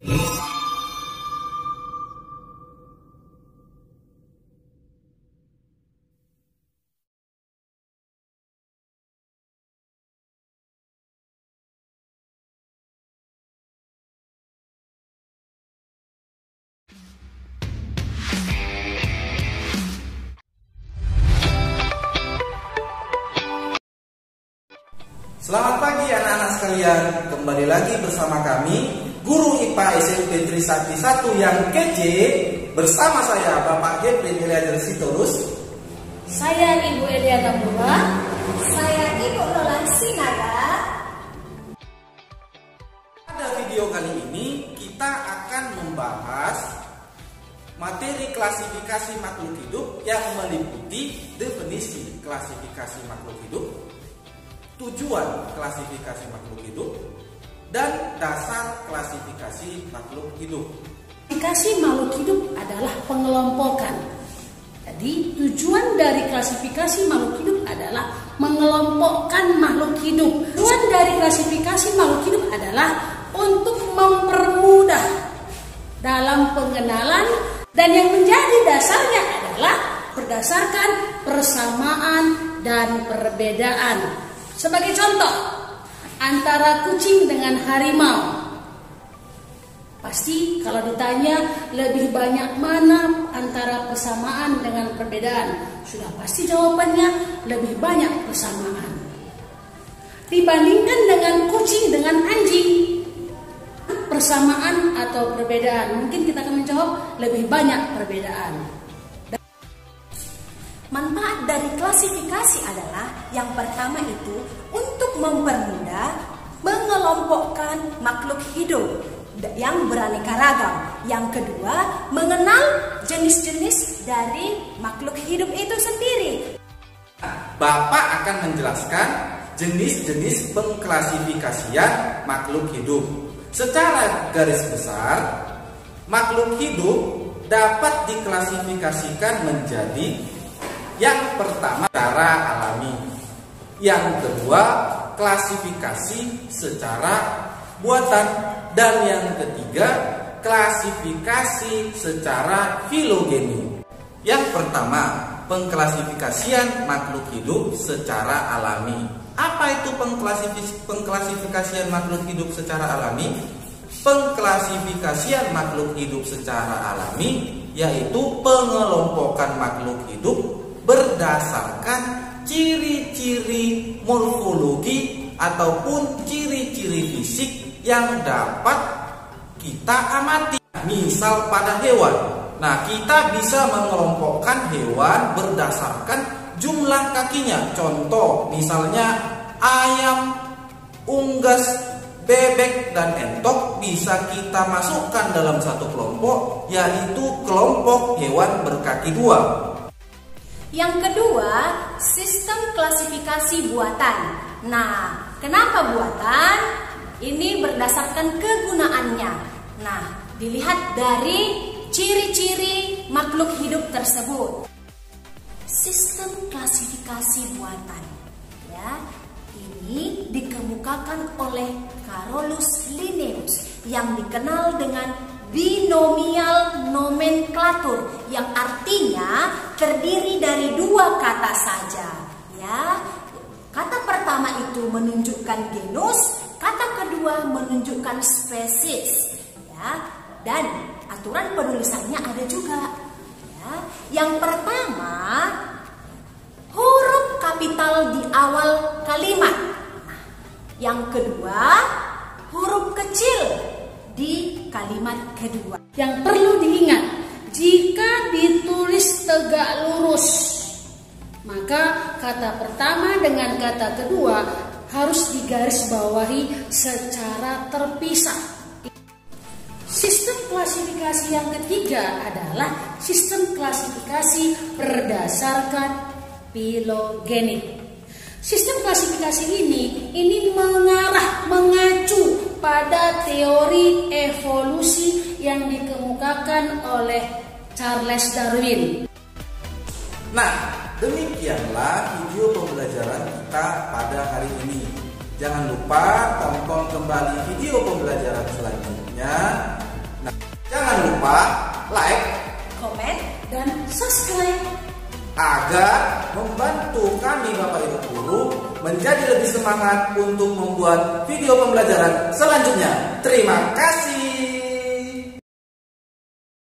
Selamat pagi anak-anak sekalian, kembali lagi bersama kami Guru IPA SMP Trisakti 1 yang kece. Bersama saya Bapak Jeffrey Eliader Sitorus, saya Ibu Elia Gambura, saya Ibu Nolan Sinaga. Pada video kali ini kita akan membahas materi klasifikasi makhluk hidup yang meliputi definisi klasifikasi makhluk hidup, tujuan klasifikasi makhluk hidup, dan dasar klasifikasi makhluk hidup. Klasifikasi makhluk hidup adalah pengelompokan. Jadi tujuan dari klasifikasi makhluk hidup adalah mengelompokkan makhluk hidup. Tujuan dari klasifikasi makhluk hidup adalah untuk mempermudah dalam pengenalan, dan yang menjadi dasarnya adalah berdasarkan persamaan dan perbedaan. Sebagai contoh, antara kucing dengan harimau. Pasti kalau ditanya lebih banyak mana antara persamaan dengan perbedaan, sudah pasti jawabannya lebih banyak persamaan. Dibandingkan dengan kucing dengan anjing, persamaan atau perbedaan, mungkin kita akan menjawab lebih banyak perbedaan. Manfaat dari klasifikasi adalah yang pertama itu untuk mempermudah mengelompokkan makhluk hidup yang beraneka ragam. Yang kedua, mengenal jenis-jenis dari makhluk hidup itu sendiri. Bapak akan menjelaskan jenis-jenis pengklasifikasian makhluk hidup. Secara garis besar, makhluk hidup dapat diklasifikasikan menjadi yang pertama secara alami, yang kedua klasifikasi secara buatan, dan yang ketiga klasifikasi secara filogeni. Yang pertama, pengklasifikasian makhluk hidup secara alami. Apa itu pengklasifikasian makhluk hidup secara alami? Pengklasifikasian makhluk hidup secara alami yaitu pengelompokan makhluk hidup berdasarkan ciri-ciri morfologi ataupun ciri-ciri fisik yang dapat kita amati. Misal pada hewan, nah kita bisa mengelompokkan hewan berdasarkan jumlah kakinya. Contoh misalnya ayam, unggas, bebek, dan entok bisa kita masukkan dalam satu kelompok, yaitu kelompok hewan berkaki dua. Yang kedua, sistem klasifikasi buatan. Nah, kenapa buatan? Ini berdasarkan kegunaannya. Nah, dilihat dari ciri-ciri makhluk hidup tersebut. Sistem klasifikasi buatan, ya, ini dikemukakan oleh Carolus Linnaeus yang dikenal dengan binomial nomenklatur, yang artinya terdiri dari dua kata saja, ya. Kata pertama itu menunjukkan genus, kata kedua menunjukkan spesies, ya. Dan aturan penulisannya ada juga, ya. Yang pertama, huruf kapital di awal kalimat. Nah, yang kedua, huruf kecil di kalimat kedua. Yang perlu diingat, jika ditulis tegak lurus, maka kata pertama dengan kata kedua harus digarisbawahi secara terpisah. Sistem klasifikasi yang ketiga adalah sistem klasifikasi berdasarkan filogenik. Sistem klasifikasi ini mengacu pada teori evolusi yang dikemukakan oleh Charles Darwin. Nah, demikianlah video pembelajaran kita pada hari ini. Jangan lupa tonton kembali video pembelajaran selanjutnya lupa like, komen, dan subscribe agar membantu kami Bapak Ibu Guru menjadi lebih semangat untuk membuat video pembelajaran selanjutnya. Terima kasih.